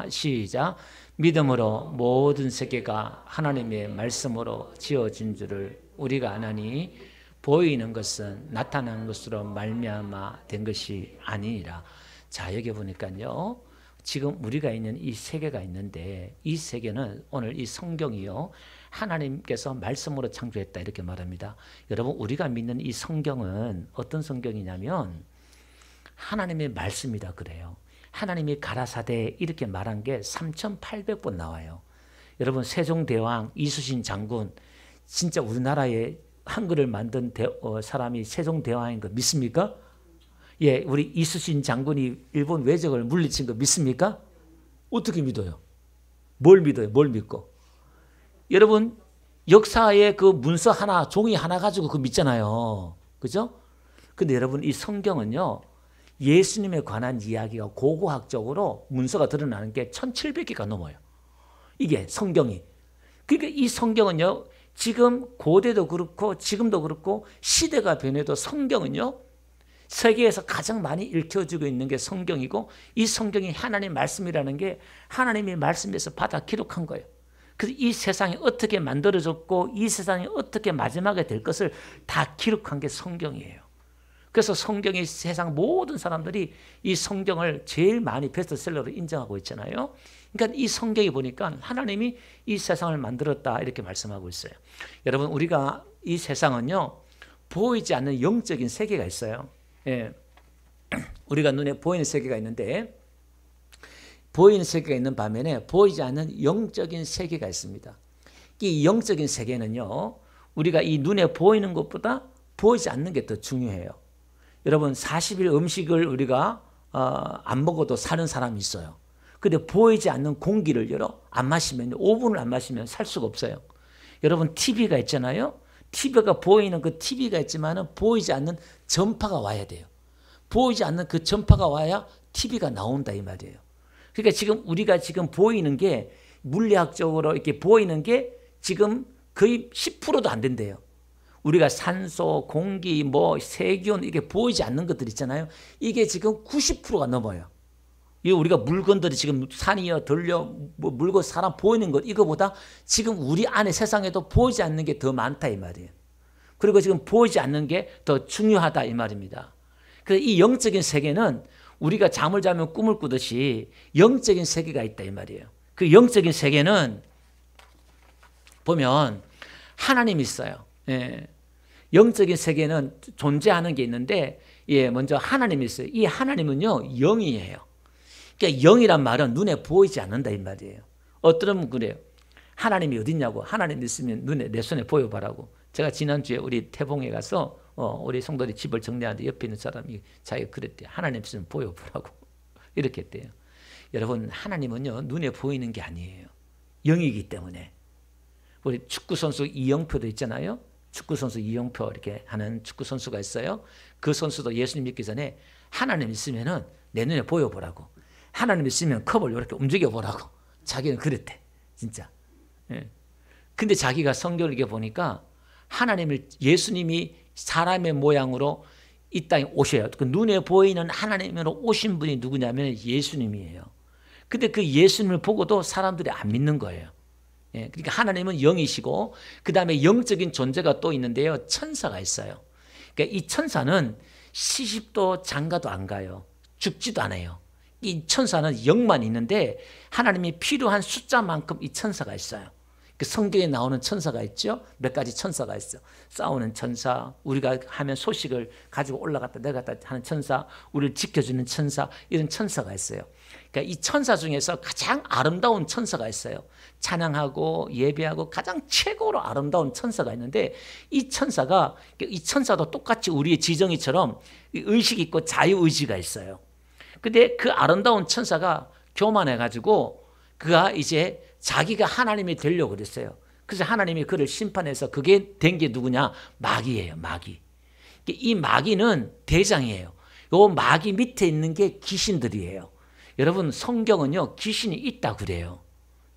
시작. 믿음으로 모든 세계가 하나님의 말씀으로 지어진 줄을 우리가 아나니 보이는 것은 나타나는 것으로 말미암아 된 것이 아니니라. 자, 여기 보니까요, 지금 우리가 있는 이 세계가 있는데 이 세계는 오늘 이 성경이요, 하나님께서 말씀으로 창조했다 이렇게 말합니다. 여러분, 우리가 믿는 이 성경은 어떤 성경이냐면 하나님의 말씀이다 그래요. 하나님이 가라사대 이렇게 말한 게 3,800번 나와요. 여러분, 세종대왕 이순신 장군, 진짜 우리나라에 한글을 만든 사람이 세종대왕인 거 믿습니까? 예, 우리 이순신 장군이 일본 외적을 물리친 거 믿습니까? 어떻게 믿어요? 뭘 믿어요? 뭘 믿고? 여러분, 역사의 그 문서 하나, 종이 하나 가지고 그거 믿잖아요. 그죠? 근데 여러분, 이 성경은요, 예수님에 관한 이야기가 고고학적으로 문서가 드러나는 게 1700개가 넘어요. 이게 성경이. 그러니까 이 성경은요, 지금 고대도 그렇고 지금도 그렇고 시대가 변해도 성경은요, 세계에서 가장 많이 읽혀지고 있는 게 성경이고, 이 성경이 하나님의 말씀이라는 게 하나님의 말씀에서 받아 기록한 거예요. 그래서 이 세상이 어떻게 만들어졌고 이 세상이 어떻게 마지막에 될 것을 다 기록한 게 성경이에요. 그래서 성경이 세상 모든 사람들이 이 성경을 제일 많이 베스트셀러로 인정하고 있잖아요. 그러니까 이 성경이 보니까 하나님이 이 세상을 만들었다 이렇게 말씀하고 있어요. 여러분, 우리가 이 세상은요, 보이지 않는 영적인 세계가 있어요. 예. 우리가 눈에 보이는 세계가 있는데, 보이는 세계가 있는 반면에 보이지 않는 영적인 세계가 있습니다. 이 영적인 세계는요, 우리가 이 눈에 보이는 것보다 보이지 않는 게 더 중요해요. 여러분, 40일 음식을 우리가 안 먹어도 사는 사람이 있어요. 근데 보이지 않는 공기를 안 마시면, 5분을 안 마시면 살 수가 없어요. 여러분, TV가 있잖아요. TV가 보이는 그 TV가 있지만은 보이지 않는 전파가 와야 돼요. 보이지 않는 그 전파가 와야 TV가 나온다 이 말이에요. 그러니까 지금 우리가 지금 보이는 게, 물리학적으로 이렇게 보이는 게 지금 거의 10%도 안 된대요. 우리가 산소, 공기, 세균, 이게 보이지 않는 것들 있잖아요. 이게 지금 90%가 넘어요. 이 우리가 물건들이 지금 산이요, 들려, 물건, 사람 보이는 것, 이거보다 지금 우리 안에 세상에도 보이지 않는 게 더 많다 이 말이에요. 그리고 지금 보이지 않는 게 더 중요하다 이 말입니다. 그래서 이 영적인 세계는 우리가 잠을 자면 꿈을 꾸듯이 영적인 세계가 있다 이 말이에요. 그 영적인 세계는 보면 하나님이 있어요. 예. 영적인 세계는 존재하는 게 있는데, 예, 먼저 하나님이 있어요. 이 하나님은요, 영이에요. 그러니까 영이란 말은 눈에 보이지 않는다 이 말이에요. 어떤 그래요. 하나님이 어딨냐고, 하나님 있으면 내 손에 보여봐라고. 제가 지난주에 우리 태봉에 가서 우리 성도들이 집을 정리하는데 옆에 있는 사람이 자기가 그랬대요. 하나님 있으면 보여보라고. 이렇게 했대요. 여러분, 하나님은요, 눈에 보이는 게 아니에요. 영이기 때문에. 우리 축구선수 이영표도 있잖아요. 축구선수 이영표 이렇게 하는 축구선수가 있어요. 그 선수도 예수님 믿기 전에 하나님 있으면은 내 눈에 보여보라고. 하나님 있으면 컵을 이렇게 움직여보라고. 자기는 그랬대. 진짜. 예. 근데 자기가 성경을 이렇게 보니까 예수님이 사람의 모양으로 이 땅에 오셔요. 그 눈에 보이는 하나님으로 오신 분이 누구냐면 예수님이에요. 근데 그 예수님을 보고도 사람들이 안 믿는 거예요. 예, 그러니까 하나님은 영이시고, 그 다음에 영적인 존재가 또 있는데요, 천사가 있어요. 그러니까 이 천사는 시집도 장가도 안 가요. 죽지도 않아요. 이 천사는 영만 있는데 하나님이 필요한 숫자만큼 이 천사가 있어요. 그 성경에 나오는 천사가 있죠. 몇 가지 천사가 있어. 싸우는 천사, 우리가 하면 소식을 가지고 올라갔다 내려갔다 하는 천사, 우리를 지켜주는 천사, 이런 천사가 있어요. 그러니까 이 천사 중에서 가장 아름다운 천사가 있어요. 찬양하고 예배하고 가장 최고로 아름다운 천사가 있는데, 이 천사도 똑같이 우리의 지정이처럼 의식이 있고 자유의지가 있어요. 근데 그 아름다운 천사가 교만해가지고 그가 이제 자기가 하나님이 되려고 그랬어요. 그래서 하나님이 그를 심판해서, 그게 된 게 누구냐? 마귀예요. 마귀. 이 마귀는 대장이에요. 요 마귀 밑에 있는 게 귀신들이에요. 여러분, 성경은요, 귀신이 있다 그래요.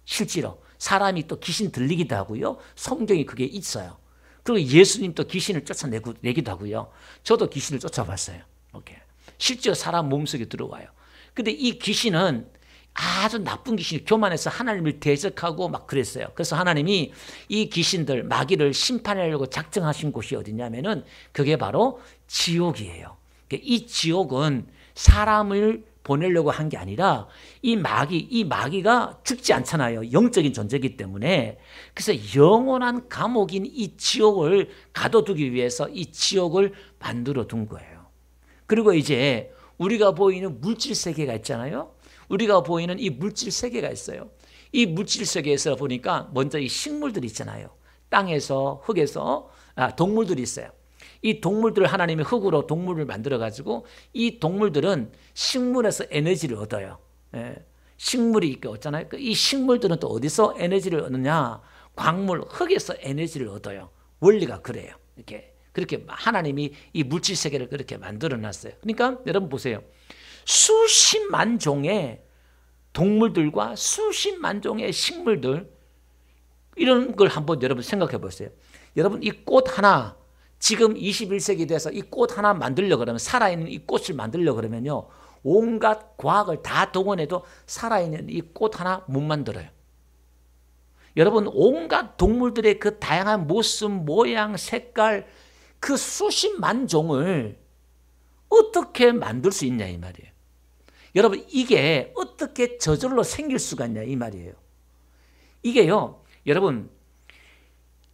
실제로 사람이 또 귀신 들리기도 하고요, 성경이 그게 있어요. 그리고 예수님도 귀신을 쫓아내기도 하고요. 저도 귀신을 쫓아봤어요. 이렇게 실제로 사람 몸속에 들어와요. 근데 이 귀신은 아주 나쁜 귀신이 교만해서 하나님을 대적하고 막 그랬어요. 그래서 하나님이 이 귀신들, 마귀를 심판하려고 작정하신 곳이 어디냐면은 그게 바로 지옥이에요. 이 지옥은 사람을 보내려고 한 게 아니라 이 마귀가 죽지 않잖아요. 영적인 존재이기 때문에. 그래서 영원한 감옥인 이 지옥을 가둬두기 위해서 이 지옥을 만들어 둔 거예요. 그리고 이제 우리가 보이는 물질 세계가 있잖아요. 우리가 보이는 이 물질 세계가 있어요. 이 물질 세계에서 보니까 먼저 이 식물들이 있잖아요. 땅에서, 흙에서 동물들이 있어요. 이 동물들을 하나님이 흙으로 동물을 만들어가지고 이 동물들은 식물에서 에너지를 얻어요. 예. 식물이 있게 얻잖아요. 이 식물들은 또 어디서 에너지를 얻느냐? 광물, 흙에서 에너지를 얻어요. 원리가 그래요. 그렇게 하나님이 이 물질 세계를 그렇게 만들어 놨어요. 그러니까 여러분 보세요. 수십만 종의 동물들과 수십만 종의 식물들, 이런 걸 한번 여러분 생각해 보세요. 여러분 이 꽃 하나, 지금 21세기 돼서 이 꽃 하나 만들려고 그러면, 살아있는 이 꽃을 만들려고 그러면요, 온갖 과학을 다 동원해도 살아있는 이 꽃 하나 못 만들어요. 여러분 온갖 동물들의 그 다양한 모습, 모양, 색깔, 그 수십만 종을 어떻게 만들 수 있냐 이 말이에요. 여러분 이게 어떻게 저절로 생길 수가 있냐 이 말이에요. 이게요, 여러분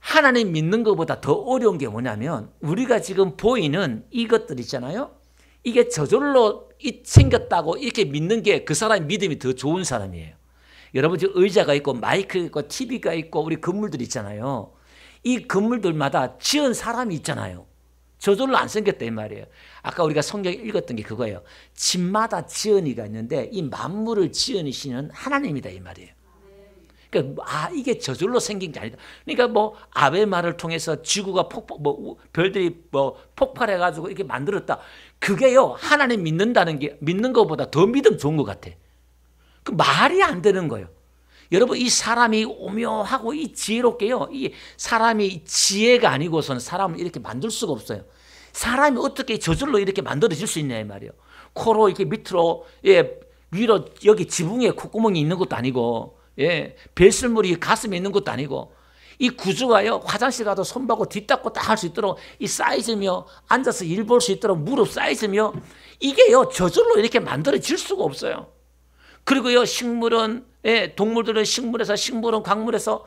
하나님 믿는 것보다 더 어려운 게 뭐냐면, 우리가 지금 보이는 이것들 있잖아요. 이게 저절로 생겼다고 이렇게 믿는 게 그 사람의 믿음이 더 좋은 사람이에요. 여러분 지금 의자가 있고 마이크가 있고 TV가 있고 우리 건물들 있잖아요. 이 건물들마다 지은 사람이 있잖아요. 저절로 안 생겼다 이 말이에요. 아까 우리가 성경에 읽었던 게 그거예요. 집마다 지은이가 있는데 이 만물을 지으시는 하나님이다 이 말이에요. 그러니까 이게 저절로 생긴 게 아니다. 그러니까 뭐 아베마를 통해서 지구가 별들이 폭발해 가지고 이렇게 만들었다. 그게요, 하나님 믿는다는 게 믿는 것보다 더 믿음 좋은 것 같아. 그 말이 안 되는 거예요. 여러분 이 사람이 오묘하고 이 지혜롭게요, 이 사람이 지혜가 아니고서는 사람을 이렇게 만들 수가 없어요. 사람이 어떻게 저절로 이렇게 만들어질 수 있냐 이 말이에요. 코로 이렇게 밑으로, 위로, 여기 지붕에 콧구멍이 있는 것도 아니고, 배설물이 가슴에 있는 것도 아니고, 이 구조가요, 화장실 가도 손 밟고 뒤 닦고 딱 할 수 있도록 이 사이즈며, 앉아서 일 볼 수 있도록 무릎 사이즈며, 이게요 저절로 이렇게 만들어질 수가 없어요. 그리고요 식물은, 동물들은 식물에서, 식물은 광물에서,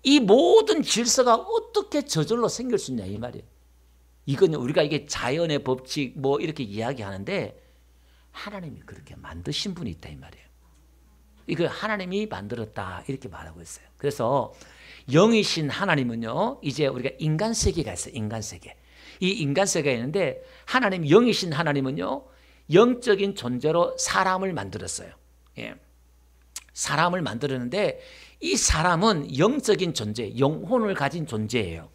이 모든 질서가 어떻게 저절로 생길 수 있냐 이 말이에요. 이건 우리가 이게 자연의 법칙 뭐 이렇게 이야기하는데, 하나님이 그렇게 만드신 분이 있다 이 말이에요. 이거 하나님이 만들었다 이렇게 말하고 있어요. 그래서 영이신 하나님은요, 이제 우리가 인간 세계가 있어요. 인간 세계. 이 인간 세계가 있는데, 하나님, 영이신 하나님은요, 영적인 존재로 사람을 만들었어요. 사람을 만들었는데, 이 사람은 영적인 존재, 영혼을 가진 존재예요.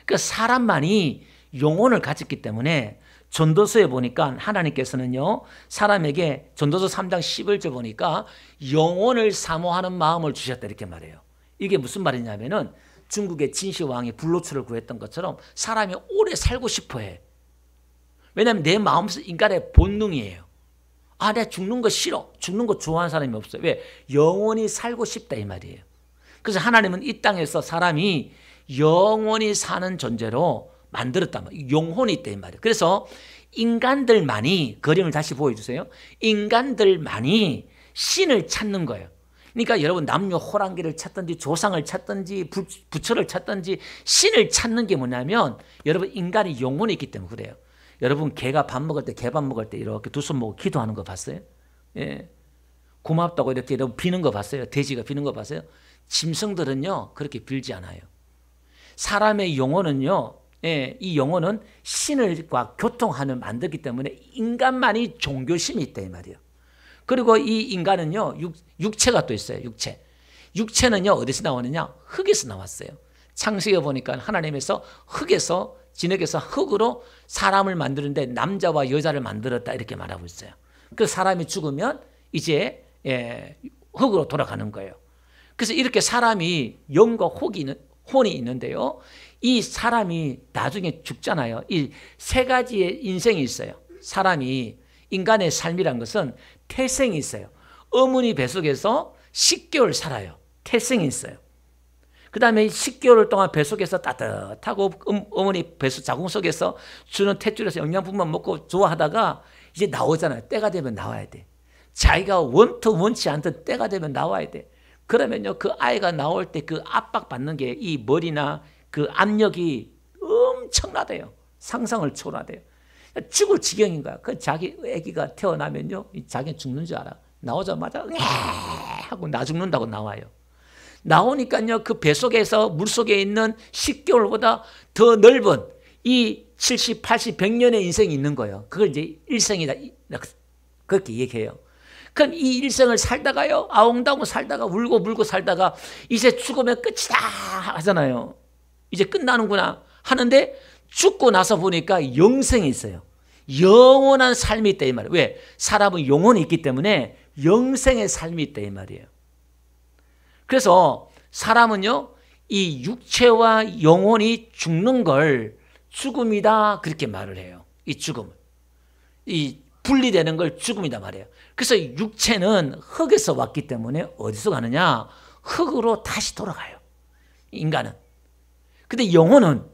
그러니까 사람만이 영혼을 가졌기 때문에 전도서에 보니까 하나님께서는요, 사람에게 전도서 3장 11절 보니까 영혼을 사모하는 마음을 주셨다 이렇게 말해요. 이게 무슨 말이냐면은, 중국의 진시황이 불로초를 구했던 것처럼 사람이 오래 살고 싶어 해. 왜냐하면 내 마음속 인간의 본능이에요. 내가 죽는 거 싫어. 죽는 거 좋아하는 사람이 없어요. 왜? 영원히 살고 싶다 이 말이에요. 그래서 하나님은 이 땅에서 사람이 영원히 사는 존재로 만들었단 말이에요. 영혼이 있다 이 말이에요. 그래서 인간들만이, 그림을 다시 보여주세요. 인간들만이 신을 찾는 거예요. 그러니까 여러분 남녀 호랑기를 찾든지 조상을 찾든지 부처를 찾든지 신을 찾는 게 뭐냐면, 여러분 인간이 영혼이 있기 때문에 그래요. 여러분 개가 밥 먹을 때, 개밥 먹을 때 이렇게 두 손 모으고 기도하는 거 봤어요? 고맙다고 이렇게 비는 거 봤어요? 돼지가 비는 거 봤어요? 짐승들은요 그렇게 빌지 않아요. 사람의 영혼은요, 이 영혼은 신을과 교통하는 만들기 때문에 인간만이 종교심이 있다 이 말이에요. 그리고 이 인간은요, 육체가 또 있어요. 육체는요 어디서 나오느냐? 흙에서 나왔어요. 창세기에 보니까 하나님에서 흙에서, 진흙에서 흙으로 사람을 만드는데 남자와 여자를 만들었다 이렇게 말하고 있어요. 그 사람이 죽으면 이제 흙으로 돌아가는 거예요. 그래서 이렇게 사람이 영과 혼이 있는데요, 이 사람이 나중에 죽잖아요. 이 세 가지의 인생이 있어요. 사람이, 인간의 삶이란 것은 태생이 있어요. 어머니 뱃속에서 10개월 살아요. 태생이 있어요. 그 다음에 10개월 동안 뱃속에서 따뜻하고 어머니 뱃속 자궁 속에서 주는 탯줄에서 영양분만 먹고 좋아하다가 이제 나오잖아요. 때가 되면 나와야 돼. 자기가 원치 않던 때가 되면 나와야 돼. 그러면요, 그 아이가 나올 때 그 압박받는 게 이 머리나 그 압력이 엄청나대요. 상상을 초월하대요. 죽을 지경인 거야. 그 자기 아기가 태어나면요, 자기는 죽는 줄 알아. 나오자마자 하고 나 죽는다고 나와요. 나오니까요, 그 뱃속에서 물속에 있는 10개월보다 더 넓은 이 70, 80, 100년의 인생이 있는 거예요. 그걸 이제 일생이다. 그렇게 얘기해요. 그럼 이 일생을 살다가요, 아웅다웅 살다가 울고 살다가 이제 죽으면 끝이다 하잖아요. 이제 끝나는구나 하는데 죽고 나서 보니까 영생이 있어요. 영원한 삶이 있다 이 말이에요. 왜? 사람은 영혼이 있기 때문에 영생의 삶이 있다 이 말이에요. 그래서 사람은요, 이 육체와 영혼이 죽는 걸 죽음이다 그렇게 말을 해요. 이 죽음을. 이 분리되는 걸 죽음이다 말이에요. 그래서 육체는 흙에서 왔기 때문에 어디서 가느냐? 흙으로 다시 돌아가요. 인간은. 근데 영혼은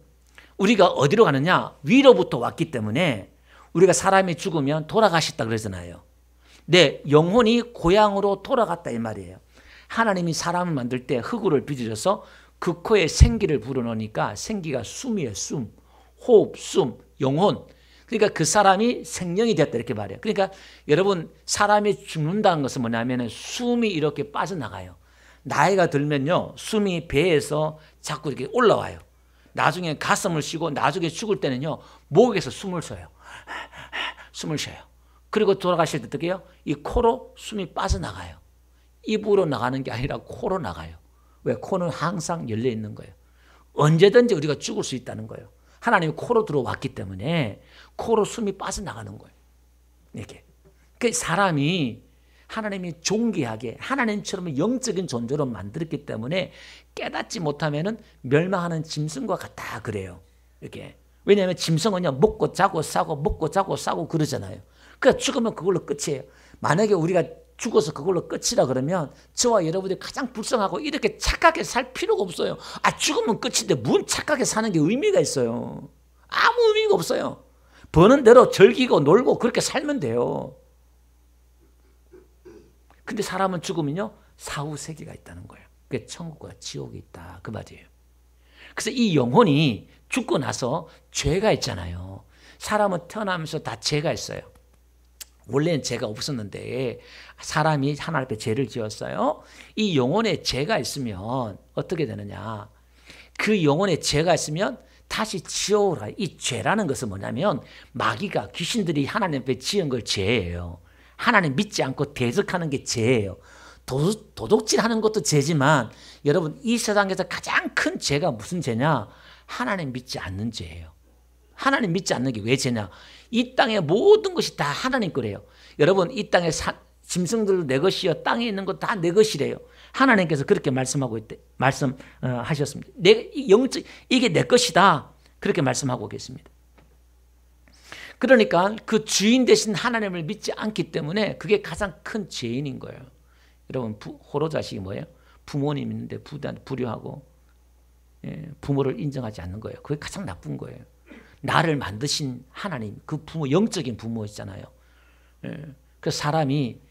우리가 어디로 가느냐? 위로부터 왔기 때문에 우리가 사람이 죽으면 돌아가셨다 그러잖아요. 네, 영혼이 고향으로 돌아갔다 이 말이에요. 하나님이 사람을 만들 때 흙으로 빚으셔서 그 코에 생기를 불어넣으니까 생기가 숨이에요. 숨, 호흡, 숨, 영혼. 그러니까 그 사람이 생명이 됐다 이렇게 말해요. 그러니까 여러분, 사람이 죽는다는 것은 뭐냐면 숨이 이렇게 빠져나가요. 나이가 들면요, 숨이 배에서 자꾸 이렇게 올라와요. 나중에 가슴을 쉬고 나중에 죽을 때는요, 목에서 숨을 쉬어요. 숨을 쉬어요. 그리고 돌아가실 때 어떻게 해요? 이 코로 숨이 빠져나가요. 입으로 나가는 게 아니라 코로 나가요. 왜? 코는 항상 열려 있는 거예요. 언제든지 우리가 죽을 수 있다는 거예요. 하나님이 코로 들어왔기 때문에 코로 숨이 빠져나가는 거예요. 이렇게. 그 사람이 하나님이 존귀하게 하나님처럼 영적인 존재로 만들었기 때문에 깨닫지 못하면은 멸망하는 짐승과 같다 그래요. 이렇게. 왜냐하면 짐승은요, 먹고 자고 싸고 먹고 자고 싸고 그러잖아요. 그러니까 죽으면 그걸로 끝이에요. 만약에 우리가 죽어서 그걸로 끝이라 그러면 저와 여러분들이 가장 불쌍하고 이렇게 착하게 살 필요가 없어요. 아, 죽으면 끝인데 뭔 착하게 사는 게 의미가 있어요. 아무 의미가 없어요. 버는 대로 즐기고 놀고 그렇게 살면 돼요. 근데 사람은 죽으면요, 사후세계가 있다는 거예요. 그게 천국과 지옥이 있다 그 말이에요. 그래서 이 영혼이 죽고 나서 죄가 있잖아요. 사람은 태어나면서 다 죄가 있어요. 원래는 죄가 없었는데 사람이 하나님 앞에 죄를 지었어요. 이 영혼에 죄가 있으면 어떻게 되느냐? 그 영혼에 죄가 있으면 다시 지옥으로 가요. 이 죄라는 것은 뭐냐면 마귀가, 귀신들이 하나님 앞에 지은 걸 죄예요. 하나님 믿지 않고 대적하는 게 죄예요. 도둑질하는 것도 죄지만 여러분, 이 세상에서 가장 큰 죄가 무슨 죄냐? 하나님 믿지 않는 죄예요. 하나님 믿지 않는 게 왜 죄냐? 이 땅의 모든 것이 다 하나님 거래요. 여러분, 이 땅의 짐승들도 내 것이요, 땅에 있는 것 다 내 것이래요. 하나님께서 그렇게 말씀하셨습니다. 이게 내 것이다 그렇게 말씀하고 계십니다. 그러니까 그 주인 되신 하나님을 믿지 않기 때문에 그게 가장 큰 죄인인 거예요. 여러분, 호로자식이 뭐예요? 부모님 있는데 불효하고 부모를 인정하지 않는 거예요. 그게 가장 나쁜 거예요. 나를 만드신 하나님, 그 부모, 영적인 부모이잖아요. 그래서 사람이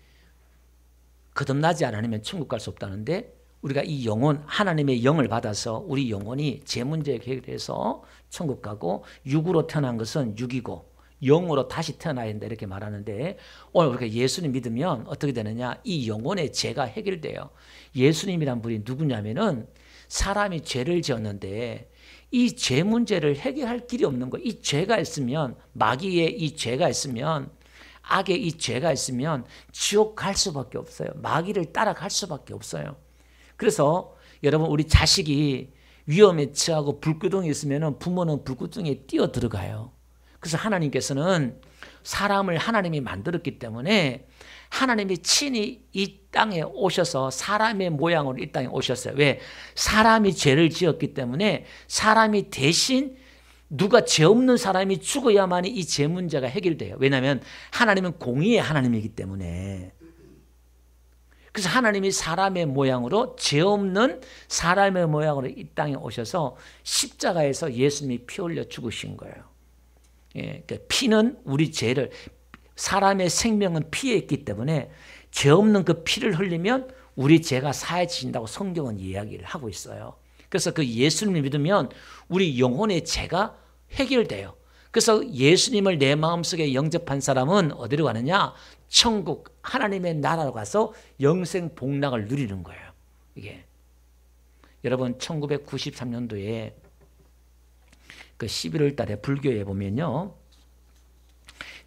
거듭나지 않으면 천국 갈 수 없다는데, 우리가 이 영혼, 하나님의 영을 받아서 우리 영혼이 제 문제 해결해서 천국 가고, 육으로 태어난 것은 육이고 영으로 다시 태어나야 된다 이렇게 말하는데, 오늘 우리가 예수님 믿으면 어떻게 되느냐? 이 영혼의 죄가 해결돼요. 예수님이란 분이 누구냐면은 사람이 죄를 지었는데 이 죄 문제를 해결할 길이 없는 거예요. 이 죄가 있으면, 마귀의 이 죄가 있으면, 악의 이 죄가 있으면 지옥 갈 수밖에 없어요. 마귀를 따라갈 수밖에 없어요. 그래서 여러분, 우리 자식이 위험에 처하고 불구덩이 있으면 부모는 불구덩이에 뛰어 들어가요. 그래서 하나님께서는 사람을 하나님이 만들었기 때문에 하나님이 친히 이 땅에 오셔서 사람의 모양으로 이 땅에 오셨어요. 왜? 사람이 죄를 지었기 때문에 사람이 대신, 누가 죄 없는 사람이 죽어야만이 이 죄 문제가 해결돼요. 왜냐하면 하나님은 공의의 하나님이기 때문에. 그래서 하나님이 사람의 모양으로, 죄 없는 사람의 모양으로 이 땅에 오셔서 십자가에서 예수님이 피 흘려 죽으신 거예요. 예, 그러니까 피는 우리 죄를, 사람의 생명은 피에 있기 때문에 죄 없는 그 피를 흘리면 우리 죄가 사해진다고 성경은 이야기를 하고 있어요. 그래서 그 예수님을 믿으면 우리 영혼의 죄가 해결돼요. 그래서 예수님을 내 마음속에 영접한 사람은 어디로 가느냐? 천국, 하나님의 나라로 가서 영생 복락을 누리는 거예요. 이게 여러분 1993년도에 그 11월 달에 불교에 보면요,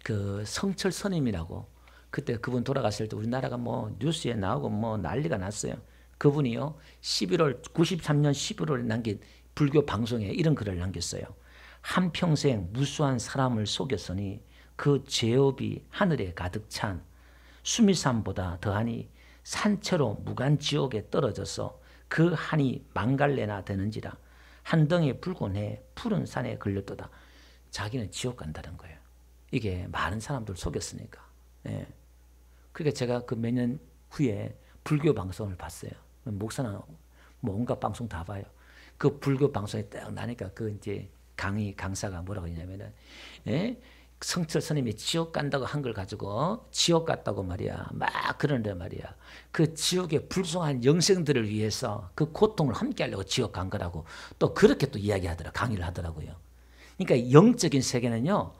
그 성철 스님이라고, 그때 그분 돌아갔을 때 우리나라가 뭐 뉴스에 나오고 뭐 난리가 났어요. 그분이요 93년 11월에 남긴 불교 방송에 이런 글을 남겼어요. 한평생 무수한 사람을 속였으니 그 죄업이 하늘에 가득 찬 수미산보다 더하니 산채로 무간지옥에 떨어져서 그 한이 망갈래나 되는지라 한 덩이 붉은 해 푸른 산에 걸렸도다. 자기는 지옥 간다는 거예요. 이게 많은 사람들 속였으니까. 예. 그러니까 제가 그 몇 년 후에 불교 방송을 봤어요. 목사는 뭐 온갖 방송 다 봐요. 그 불교 방송에 딱 나니까 그 이제 강사가 뭐라고 했냐면은, 예? 성철 스님이 지옥 간다고 한 걸 가지고 지옥 갔다고 말이야. 막 그러는데 말이야. 그 지옥에 불송한 영생들을 위해서 그 고통을 함께 하려고 지옥 간 거라고 또 그렇게 또 강의를 하더라고요. 그러니까 영적인 세계는요,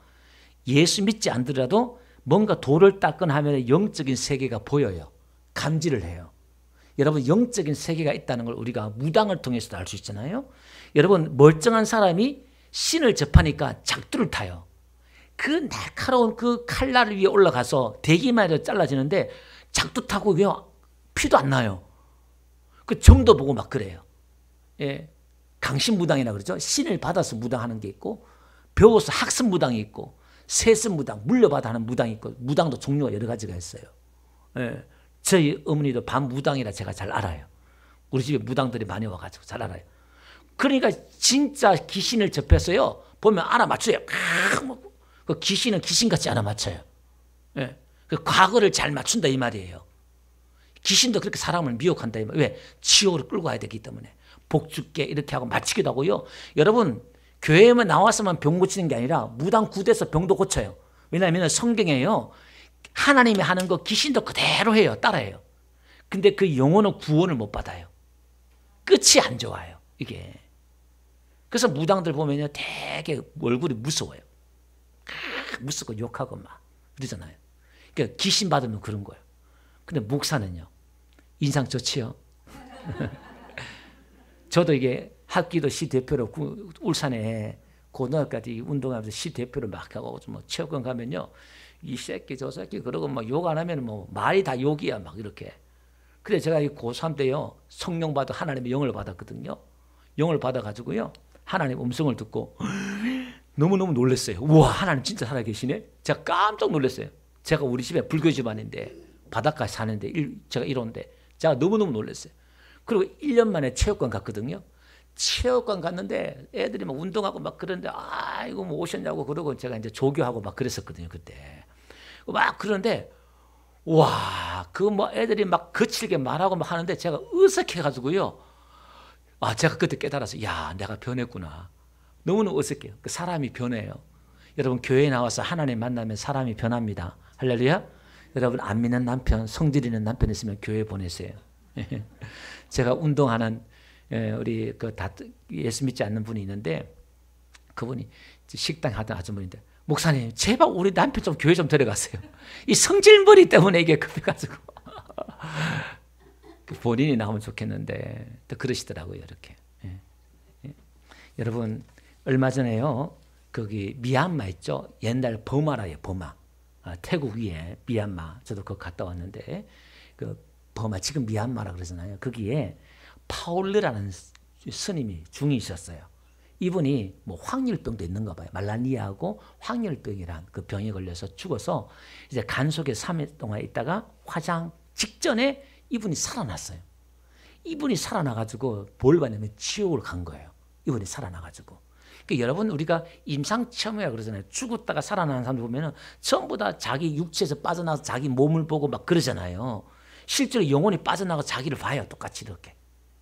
예수 믿지 않더라도 뭔가 돌을 닦거나 하면 영적인 세계가 보여요. 감지를 해요. 여러분 영적인 세계가 있다는 걸 우리가 무당을 통해서도 알 수 있잖아요. 여러분 멀쩡한 사람이 신을 접하니까 작두를 타요. 그 날카로운 그 칼날 위에 올라가서 대기만 해도 잘라지는데 작두 타고 왜 피도 안 나요. 그 점도 보고 막 그래요. 예. 강신무당이라 그러죠. 신을 받아서 무당하는 게 있고, 배워서 학습 무당이 있고, 세습 무당, 물려받아 하는 무당이 있고, 무당도 종류가 여러 가지가 있어요. 예. 저희 어머니도 반무당이라 제가 잘 알아요. 우리 집에 무당들이 많이 와가지고 잘 알아요. 그러니까 진짜 귀신을 접해서요, 보면 알아맞혀요. 그 귀신은 귀신같이 알아맞혀요. 예. 그 과거를 잘 맞춘다 이 말이에요. 귀신도 그렇게 사람을 미혹한다 이 말이에요. 왜? 지옥으로 끌고 가야 되기 때문에. 복 줄게 이렇게 하고 마치기도 하고요. 여러분 교회에만 나와서만 병 고치는 게 아니라 무당 구대에서 병도 고쳐요. 왜냐하면 성경에요, 하나님이 하는 거 귀신도 그대로 해요. 따라해요. 근데 그 영혼은 구원을 못 받아요. 끝이 안 좋아요. 이게. 그래서 무당들 보면요, 되게 얼굴이 무서워요. 무섭고 욕하고 막 그러잖아요. 그러니까 귀신 받으면 그런 거예요. 근데 목사는요, 인상 좋지요. 저도 이게 학기도 시 대표로 울산에 고등학교까지 운동하면서 시 대표를 막 하고 뭐 체육관 가면요, 이 새끼 저 새끼 그러고 막 욕 안 하면 뭐 말이 다 욕이야 막 이렇게. 그래 제가 이 고3 때요, 성령 받아 하나님의 영을 받았거든요. 영을 받아가지고요, 하나님 음성을 듣고 너무너무 놀랐어요. 우와, 하나님 진짜 살아계시네. 제가 깜짝 놀랐어요. 제가 우리 집에 불교 집안인데 바닷가에 사는데 제가 이런데 제가 너무너무 놀랐어요. 그리고 1년 만에 체육관 갔거든요. 체육관 갔는데 애들이 막 운동하고 막 그러는데, 이거 뭐 오셨냐고 그러고 제가 이제 조교하고 막 그랬었거든요, 그때. 막 그런데, 와, 그 뭐 애들이 막 거칠게 말하고 막 하는데 제가 어색해가지고요. 제가 그때 깨달았어요. 야, 내가 변했구나. 너무너무 어색해요. 그 사람이 변해요. 여러분, 교회에 나와서 하나님 만나면 사람이 변합니다. 할렐루야. 여러분, 안 믿는 남편, 성질 있는 남편 있으면 교회 보내세요. 제가 운동하는 우리 예수 믿지 않는 분이 있는데, 그분이 식당 하던 아주머니인데, 목사님 제발 우리 남편 좀 교회 좀 데려가세요. 이 성질머리 때문에 이게 급해가지고. 본인이 나오면 좋겠는데 또 그러시더라고요. 이렇게. 여러분 얼마 전에요, 거기 미얀마 있죠. 옛날 버마라요. 버마. 태국 위에 미얀마. 저도 거기 갔다 왔는데, 그 버마 지금 미얀마라 그러잖아요. 거기에 파올르라는 스님이 중이셨어요. 이분이 뭐 황열병도 있는가 봐요. 말라리아하고 황열병이란 그 병에 걸려서 죽어서 이제 간 속에 3일 동안 있다가 화장 직전에 이분이 살아났어요. 이분이 살아나가지고 뭘 받냐면 지옥을 간 거예요. 이분이 살아나가지고. 그러니까 여러분, 우리가 임상체험이라 그러잖아요. 죽었다가 살아나는 사람들 보면은 전부 다 자기 육체에서 빠져나와서 자기 몸을 보고 막 그러잖아요. 실제로 영혼이 빠져나가 자기를 봐요. 똑같이 이렇게.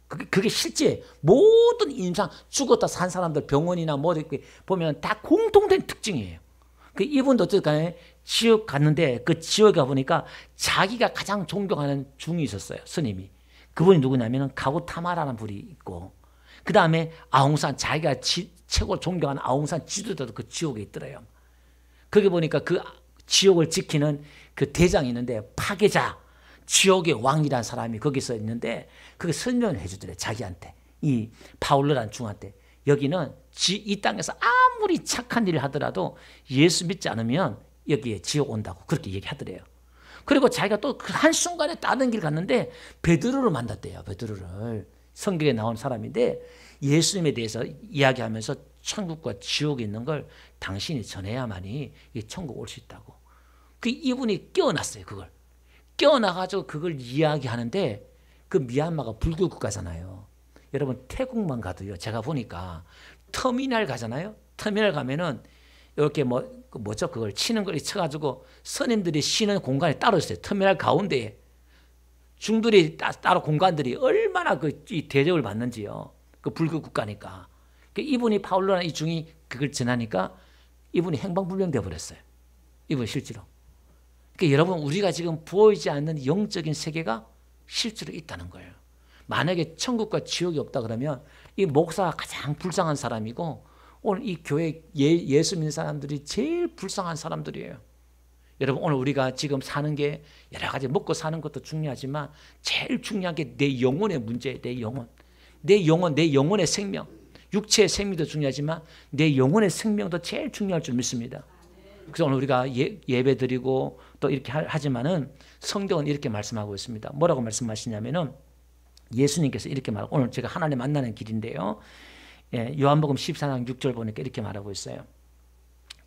그게 실제 모든 인상 죽었다 산 사람들 병원이나 뭐 이렇게 보면 다 공통된 특징이에요. 이분도 어쨌든 지옥 갔는데 그 지옥에 가보니까 자기가 가장 존경하는 중이 있었어요. 스님이. 그분이 누구냐면 가우타마라는 분이 있고, 그 다음에 아웅산, 자기가 최고 존경하는 아웅산 지도자도 그 지옥에 있더래요. 거기 보니까 그 지옥을 지키는 그 대장이 있는데 파괴자, 지옥의 왕이라는 사람이 거기서 있는데 그게 설명을 해주더래. 자기한테, 이 바울로라는 중한테. 여기는 이 땅에서 아무리 착한 일을 하더라도 예수 믿지 않으면 여기에 지옥 온다고 그렇게 얘기하더래요. 그리고 자기가 또 그 한순간에 다른 길 갔는데 베드로를 만났대요. 베드로를. 성경에 나온 사람인데 예수님에 대해서 이야기하면서 천국과 지옥에 있는 걸 당신이 전해야만이 천국 올 수 있다고. 이분이 깨어났어요. 그걸. 깨어나가지고 그걸 이야기하는데 그 미얀마가 불교 국가잖아요. 여러분 태국만 가도요. 제가 보니까 터미널 가잖아요. 터미널 가면은 이렇게 뭐죠? 그걸 치는 걸 쳐가지고 선인들이 쉬는 공간이 따로 있어요. 터미널 가운데에. 중들이 따로 공간들이 얼마나 이 대접을 받는지요. 그 불교 국가니까. 이분이 파울로나 이 중이 그걸 전하니까 이분이 행방불명되어 버렸어요. 이분 실제로. 여러분 우리가 지금 보이지 않는 영적인 세계가 실제로 있다는 거예요. 만약에 천국과 지옥이 없다 그러면 이 목사가 가장 불쌍한 사람이고 오늘 이 교회 예수 믿는 사람들이 제일 불쌍한 사람들이에요. 여러분 오늘 우리가 지금 사는 게 여러 가지 먹고 사는 것도 중요하지만 제일 중요한 게 내 영혼의 문제예요. 내 영혼. 내 영혼의 생명. 육체의 생명도 중요하지만 내 영혼의 생명도 제일 중요할 줄 믿습니다. 그래서 오늘 우리가 예배 드리고 또 이렇게 하지만은 성경은 이렇게 말씀하고 있습니다. 뭐라고 말씀하시냐면은 예수님께서 이렇게 말하고, 오늘 제가 하나님 만나는 길인데요. 요한복음 14장 6절 보니까 이렇게 말하고 있어요.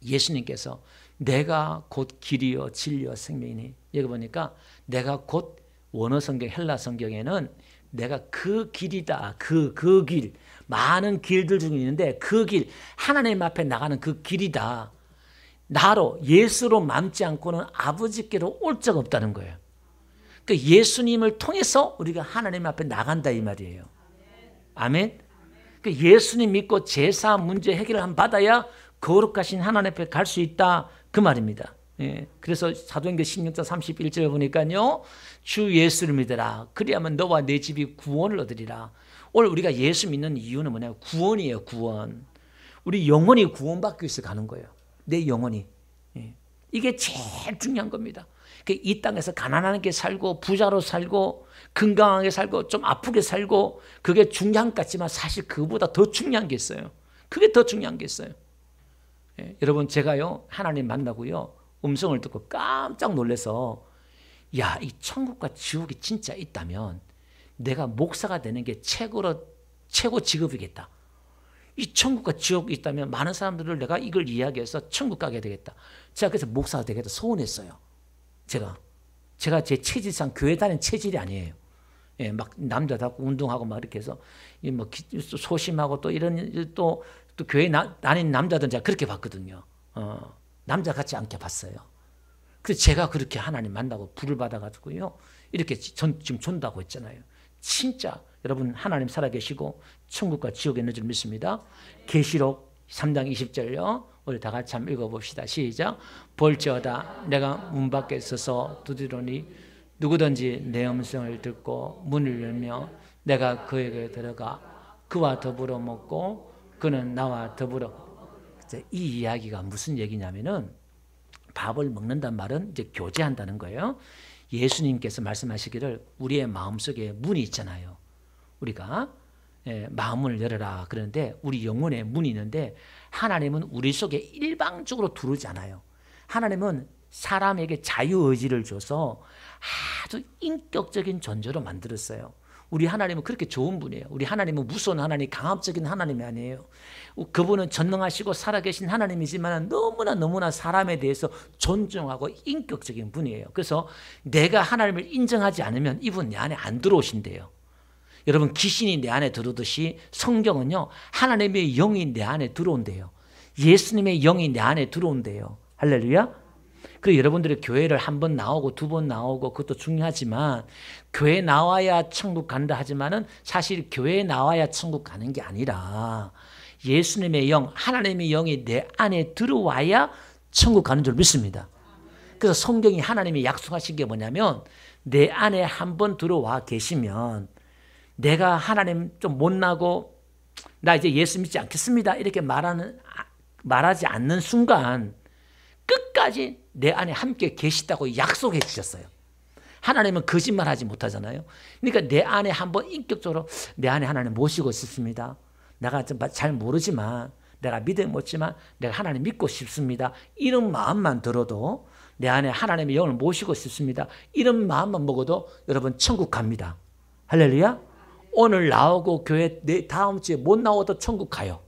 예수님께서 내가 곧 길이요 진리요 생명이니, 여기 보니까 내가 곧 원어 성경 헬라 성경에는 내가 그 길이다. 그 길. 많은 길들 중에 있는데 그 길, 하나님 앞에 나가는 그 길이다. 나로 예수로 맘지 않고는 아버지께로 올 적 없다는 거예요. 그러니까 예수님을 통해서 우리가 하나님 앞에 나간다 이 말이에요. 아멘. 그러니까 예수님 믿고 제사 문제 해결을 한 받아야 거룩하신 하나님 앞에 갈 수 있다 그 말입니다. 예. 그래서 사도행전 16장 31절에 보니까요, 주 예수를 믿으라. 그리하면 너와 내 집이 구원을 얻으리라. 오늘 우리가 예수 믿는 이유는 뭐냐면 구원이에요. 구원. 우리 영혼이 구원받기 위해서 가는 거예요. 내 영혼이. 예. 이게 제일 중요한 겁니다. 이 땅에서 가난하게 살고 부자로 살고 건강하게 살고 좀 아프게 살고 그게 중요한 것 같지만 사실 그보다 더 중요한 게 있어요. 그게 더 중요한 게 있어요. 예. 여러분 제가요 하나님 만나고요 음성을 듣고 깜짝 놀라서, 야, 이 천국과 지옥이 진짜 있다면 내가 목사가 되는 게 최고 직업이겠다. 이 천국과 지옥이 있다면 많은 사람들을 내가 이걸 이야기해서 천국 가게 되겠다. 제가 그래서 목사가 되겠다 소원했어요. 제가 제 체질상 교회 다니는 체질이 아니에요. 예, 막 남자답고 운동하고 막 이렇게 해서 뭐 소심하고 또 이런 또 교회 다니는 남자들은 제가 그렇게 봤거든요. 남자 같지 않게 봤어요. 그래서 제가 그렇게 하나님 만나고 불을 받아가지고요 이렇게 지금 존다고 했잖아요. 진짜 여러분 하나님 살아계시고 천국과 지옥에 있는 줄 믿습니다. 계시록 3장 20절요. 우리 다 같이 한번 읽어봅시다. 시작. 볼지어다 내가 문 밖에 서서 두드리니 누구든지 내 음성을 듣고 문을 열며 내가 그에게 들어가 그와 더불어 먹고 그는 나와 더불어. 이 이야기가 무슨 얘기냐면은 밥을 먹는다는 말은 이제 교제한다는 거예요. 예수님께서 말씀하시기를 우리의 마음속에 문이 있잖아요. 우리가 마음을 열어라 그러는데 우리 영혼에 문이 있는데 하나님은 우리 속에 일방적으로 들어오지 않아요. 하나님은 사람에게 자유의지를 줘서 아주 인격적인 존재로 만들었어요. 우리 하나님은 그렇게 좋은 분이에요. 우리 하나님은 무서운 하나님, 강압적인 하나님이 아니에요. 그분은 전능하시고 살아계신 하나님이지만 너무나 사람에 대해서 존중하고 인격적인 분이에요. 그래서 내가 하나님을 인정하지 않으면 이분 내 안에 안 들어오신대요. 여러분 귀신이 내 안에 들어오듯이 성경은요 하나님의 영이 내 안에 들어온대요. 예수님의 영이 내 안에 들어온대요. 할렐루야. 그리고 여러분들이 교회를 한 번 나오고 두 번 나오고 그것도 중요하지만 교회 나와야 천국 간다 하지만은 사실 교회 나와야 천국 가는 게 아니라 예수님의 영, 하나님의 영이 내 안에 들어와야 천국 가는 줄 믿습니다. 그래서 성경이 하나님이 약속하신 게 뭐냐면 내 안에 한 번 들어와 계시면 내가 하나님 좀 못나고 나 이제 예수 믿지 않겠습니다 이렇게 말하지 않는 순간 끝까지 내 안에 함께 계시다고 약속해 주셨어요. 하나님은 거짓말하지 못하잖아요. 그러니까 내 안에 한번 인격적으로 내 안에 하나님 모시고 싶습니다. 내가 좀 잘 모르지만 내가 믿음 못지만 내가 하나님 믿고 싶습니다. 이런 마음만 들어도 내 안에 하나님의 영을 모시고 싶습니다. 이런 마음만 먹어도 여러분 천국 갑니다. 할렐루야. 오늘 나오고 교회 다음 주에 못 나와도 천국 가요.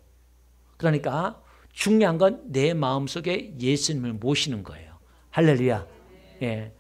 그러니까 중요한 건 내 마음속에 예수님을 모시는 거예요. 할렐루야. 예.